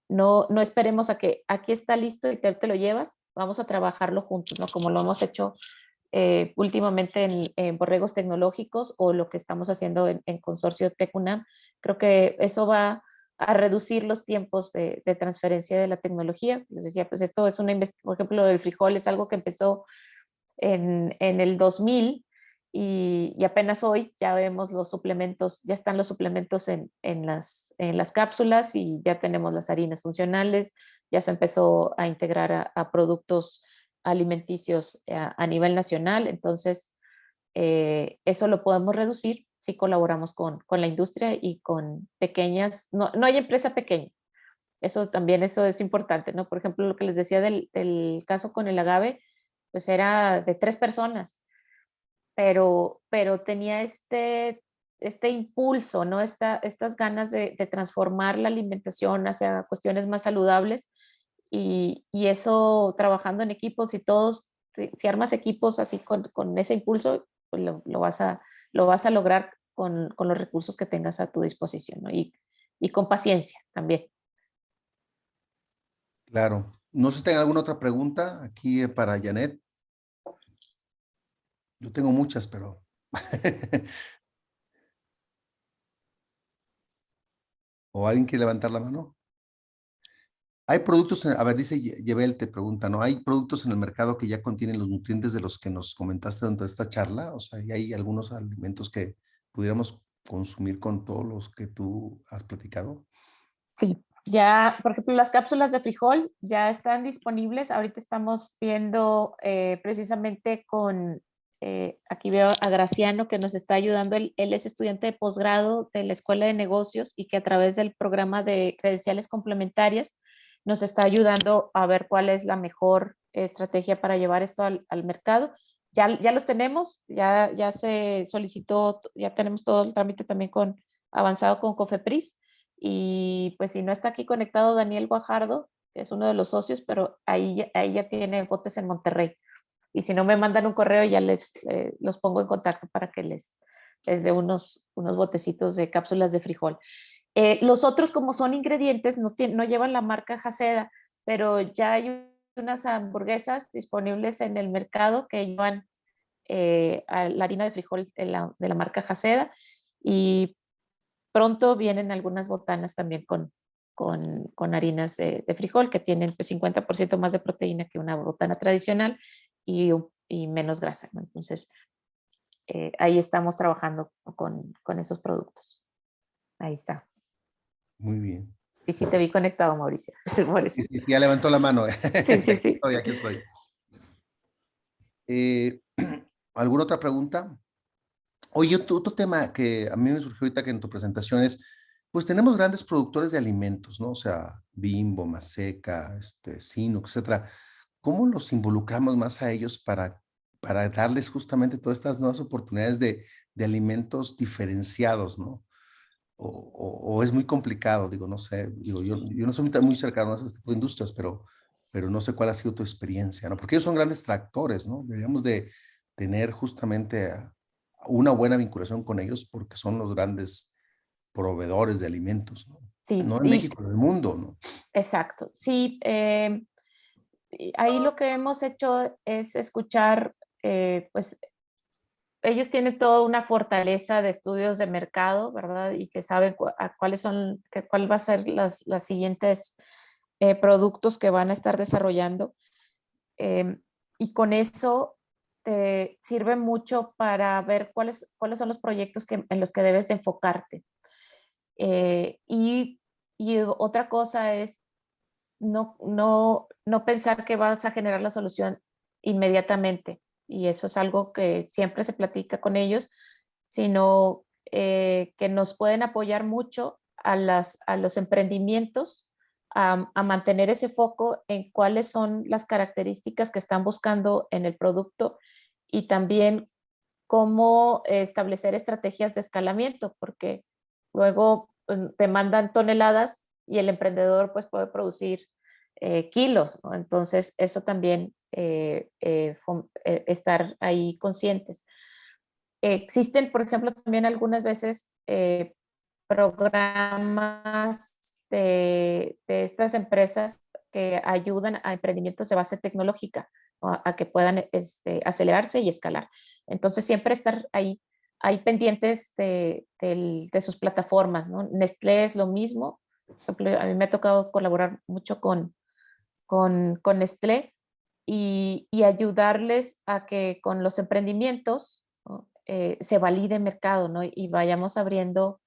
No esperemos a que aquí está listo y te lo llevas, vamos a trabajarlo juntos, ¿no? Como lo hemos hecho últimamente en Borregos Tecnológicos o lo que estamos haciendo en Consorcio TecUNAM. Creo que eso va a reducir los tiempos de transferencia de la tecnología. Les decía, pues esto es por ejemplo, el frijol es algo que empezó en el 2000 y apenas hoy ya vemos los suplementos, ya están los suplementos en las cápsulas y ya tenemos las harinas funcionales, ya se empezó a integrar a productos alimenticios a nivel nacional, entonces eso lo podemos reducir si colaboramos con la industria y con pequeñas, no hay empresa pequeña, eso es importante, ¿no? Por ejemplo, lo que les decía del caso con el agave, pues era de 3 personas, pero tenía este impulso, ¿no? Estas ganas de transformar la alimentación hacia cuestiones más saludables y eso trabajando en equipos y todos, si armas equipos así con ese impulso, pues lo vas a lograr con los recursos que tengas a tu disposición, ¿no? Y con paciencia también. Claro. No sé si tengan alguna otra pregunta aquí para Janet. Yo tengo muchas, pero... ¿O alguien quiere levantar la mano? Hay productos, a ver, dice Yebel, te pregunta, ¿no? ¿Hay productos en el mercado que ya contienen los nutrientes de los que nos comentaste durante esta charla? O sea, ¿y hay algunos alimentos que pudiéramos consumir con todos los que tú has platicado? Sí, ya, por ejemplo, las cápsulas de frijol ya están disponibles. Ahorita estamos viendo precisamente aquí veo a Graciano que nos está ayudando. Él es estudiante de posgrado de la Escuela de Negocios y que a través del programa de credenciales complementarias nos está ayudando a ver cuál es la mejor estrategia para llevar esto al mercado. ya los tenemos, ya se solicitó, ya tenemos todo el trámite también avanzado con COFEPRIS. Y pues si no está aquí conectado Daniel Guajardo, que es uno de los socios, pero ahí ya tiene botes en Monterrey. Y si no me mandan un correo, ya los pongo en contacto para que les dé unos botecitos de cápsulas de frijol. Los otros, como son ingredientes, no llevan la marca Jaceda, pero ya hay unas hamburguesas disponibles en el mercado que llevan a la harina de frijol de la marca Jaceda, y pronto vienen algunas botanas también con harinas de frijol que tienen pues, 50% más de proteína que una botana tradicional y menos grasa, ¿no? Entonces, ahí estamos trabajando con esos productos. Ahí está. Muy bien. Sí, te vi conectado, Mauricio. Sí, ya levantó la mano. Sí. Aquí estoy. ¿Alguna otra pregunta? Oye, otro tema que a mí me surgió ahorita que en tu presentación es, pues tenemos grandes productores de alimentos, ¿no? O sea, Bimbo, Maseca, Sinux, etcétera. ¿Cómo los involucramos más a ellos para darles justamente todas estas nuevas oportunidades de alimentos diferenciados, ¿no? O es muy complicado, digo, no sé, digo, yo no soy muy cercano a ese tipo de industrias, pero no sé cuál ha sido tu experiencia, ¿no? Porque ellos son grandes tractores, ¿no? Deberíamos de tener justamente una buena vinculación con ellos porque son los grandes proveedores de alimentos, ¿no? Sí, No en México, en el mundo, ¿no? exacto. Sí, ahí lo que hemos hecho es escuchar, pues ellos tienen toda una fortaleza de estudios de mercado, ¿verdad? Y que saben cuál va a ser las siguientes productos que van a estar desarrollando. Y con eso te sirve mucho para ver cuáles son los proyectos en los que debes de enfocarte. Y otra cosa es no pensar que vas a generar la solución inmediatamente. Y eso es algo que siempre se platica con ellos, sino que nos pueden apoyar mucho a los emprendimientos a mantener ese foco en cuáles son las características que están buscando en el producto, y también cómo establecer estrategias de escalamiento, porque luego te mandan toneladas y el emprendedor pues puede producir kilos, ¿no? Entonces eso también estar ahí conscientes. Existen, por ejemplo, también algunas veces programas de estas empresas que ayudan a emprendimientos de base tecnológica a que puedan acelerarse y escalar. Entonces, siempre estar ahí pendientes de sus plataformas, ¿no? Nestlé es lo mismo. Por ejemplo, a mí me ha tocado colaborar mucho con Nestlé y ayudarles a que con los emprendimientos, ¿no? Se valide el mercado, ¿no? Y vayamos abriendo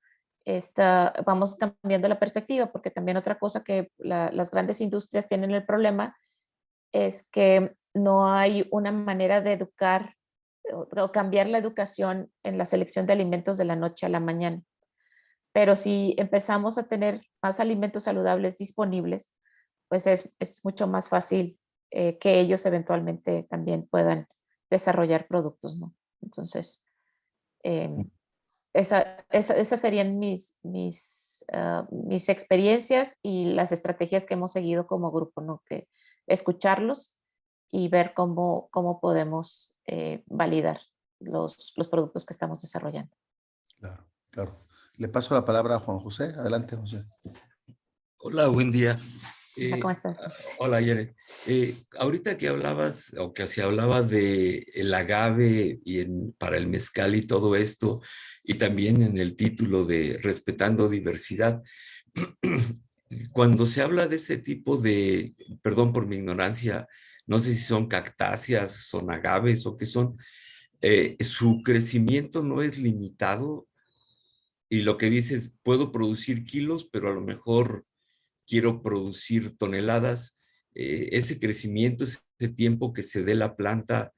vamos cambiando la perspectiva, porque también otra cosa que las grandes industrias tienen el problema es que no hay una manera de educar o cambiar la educación en la selección de alimentos de la noche a la mañana. Pero si empezamos a tener más alimentos saludables disponibles, pues es mucho más fácil que ellos eventualmente también puedan desarrollar productos, ¿no? Entonces, esas serían mis experiencias y las estrategias que hemos seguido como grupo, ¿no? Que escucharlos y ver cómo podemos validar los productos que estamos desarrollando. Claro, claro. Le paso la palabra a Juan José. Adelante, José. Hola, buen día. ¿Cómo estás? Hola, Janet. Ahorita que hablabas, o que se hablaba de el agave para el mezcal y todo esto, y también en el título de Respetando Diversidad, cuando se habla de ese tipo de, perdón por mi ignorancia, no sé si son cactáceas, son agaves o qué son, su crecimiento no es limitado, y lo que dices, puedo producir kilos, pero a lo mejor quiero producir toneladas. Ese crecimiento, ese tiempo que se dé la planta,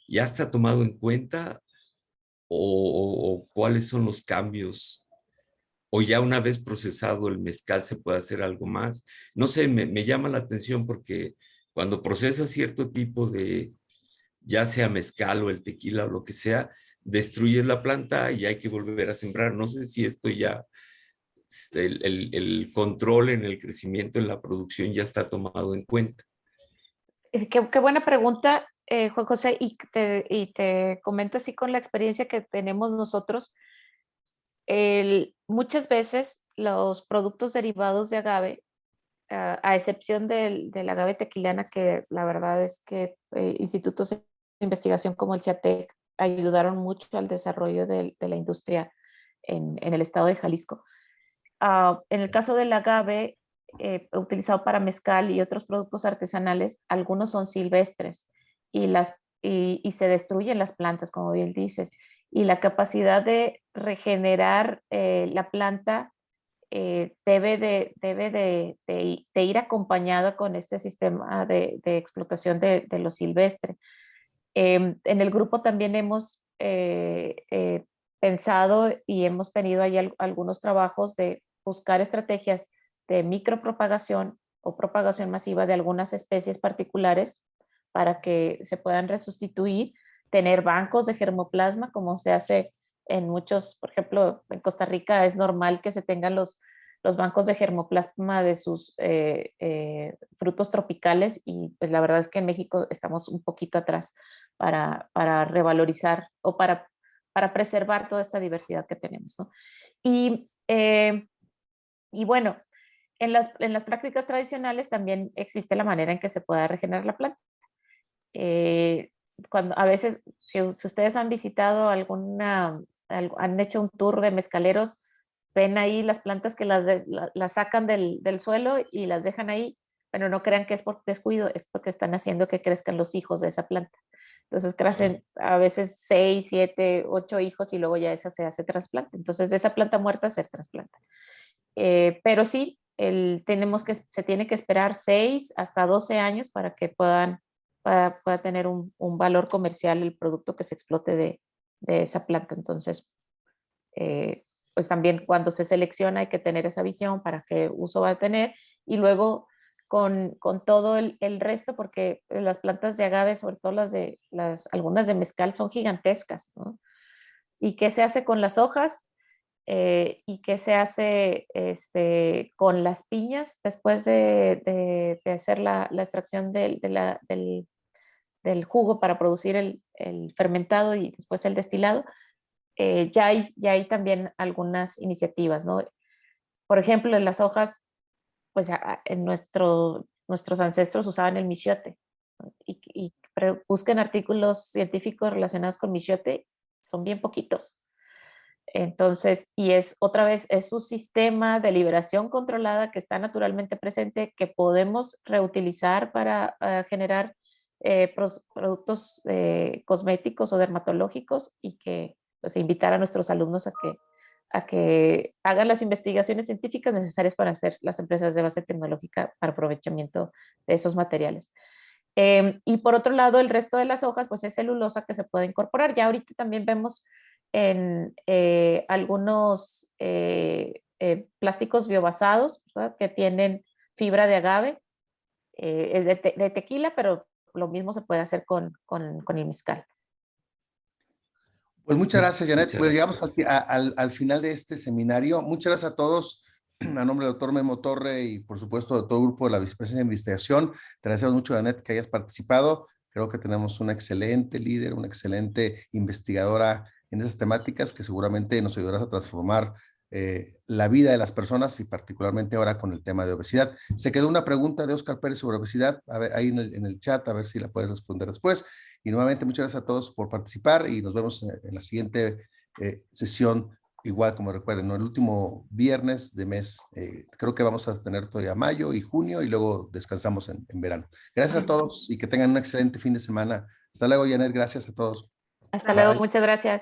¿ya está tomado en cuenta? O cuáles son los cambios? ¿O ya una vez procesado el mezcal se puede hacer algo más? No sé, me llama la atención porque cuando procesas cierto tipo de ya sea mezcal o el tequila o lo que sea, destruyes la planta y hay que volver a sembrar. No sé si esto ya, el control en el crecimiento, en la producción ya está tomado en cuenta. Qué buena pregunta, Juan José, y te comento así con la experiencia que tenemos nosotros. Muchas veces los productos derivados de agave, a excepción del agave tequilana, que la verdad es que institutos de investigación como el CIATEC ayudaron mucho al desarrollo de la industria en el estado de Jalisco. En el caso del agave, utilizado para mezcal y otros productos artesanales, algunos son silvestres y se destruyen las plantas, como bien dices. Y la capacidad de regenerar la planta debe de ir acompañada con este sistema de explotación de lo silvestre. En el grupo también hemos pensado y hemos tenido ahí algunos trabajos de buscar estrategias de micropropagación o propagación masiva de algunas especies particulares para que se puedan resustituir, tener bancos de germoplasma como se hace en muchos, por ejemplo, en Costa Rica es normal que se tengan los bancos de germoplasma de sus frutos tropicales y pues la verdad es que en México estamos un poquito atrás para revalorizar o para preservar toda esta diversidad que tenemos, ¿no? Y bueno, en las prácticas tradicionales también existe la manera en que se pueda regenerar la planta. Cuando a veces, si ustedes han visitado han hecho un tour de mezcaleros, ven ahí las plantas que las sacan del suelo y las dejan ahí, pero no crean que es por descuido, es porque están haciendo que crezcan los hijos de esa planta. Entonces crecen a veces 6, 7, 8 hijos y luego ya esa se hace trasplante. Entonces de esa planta muerta se trasplanta. Pero sí, se tiene que esperar 6 hasta 12 años para que pueda tener un valor comercial el producto que se explote de esa planta. Entonces, pues también cuando se selecciona hay que tener esa visión para qué uso va a tener y luego con todo el resto, porque las plantas de agave, sobre todo algunas de mezcal, son gigantescas, ¿no? ¿Y qué se hace con las hojas? ¿Y qué se hace con las piñas después de hacer la extracción del jugo para producir el fermentado y después el destilado? Ya hay también algunas iniciativas, ¿no? Por ejemplo, en las hojas, pues nuestros ancestros usaban el michiote, ¿no? Y busquen artículos científicos relacionados con michiote, son bien poquitos. Entonces, y otra vez, es un sistema de liberación controlada que está naturalmente presente, que podemos reutilizar para generar productos cosméticos o dermatológicos y que pues, invitar a nuestros alumnos a que hagan las investigaciones científicas necesarias para hacer las empresas de base tecnológica para aprovechamiento de esos materiales. Y por otro lado, el resto de las hojas, pues es celulosa que se puede incorporar. Ya ahorita también vemos en algunos plásticos biobasados, ¿verdad? Que tienen fibra de agave, de tequila, pero lo mismo se puede hacer con el mezcal. Pues muchas gracias, Janet. Muchas Pues gracias. llegamos al final de este seminario. Muchas gracias a todos. A nombre del doctor Memo Torre y por supuesto de todo el grupo de la Vicepresidencia de Investigación, te agradecemos mucho, Janet, que hayas participado. Creo que tenemos una excelente líder, una excelente investigadora en esas temáticas que seguramente nos ayudará a transformar la vida de las personas y particularmente ahora con el tema de obesidad. Se quedó una pregunta de Oscar Pérez sobre obesidad, a ver, ahí en el chat, a ver si la puedes responder después. Y nuevamente muchas gracias a todos por participar y nos vemos en la siguiente sesión, igual como recuerden, ¿no? El último viernes de mes. Creo que vamos a tener todavía mayo y junio y luego descansamos en verano. Gracias a todos y que tengan un excelente fin de semana. Hasta luego, Janet. Gracias a todos. Hasta luego, muchas gracias.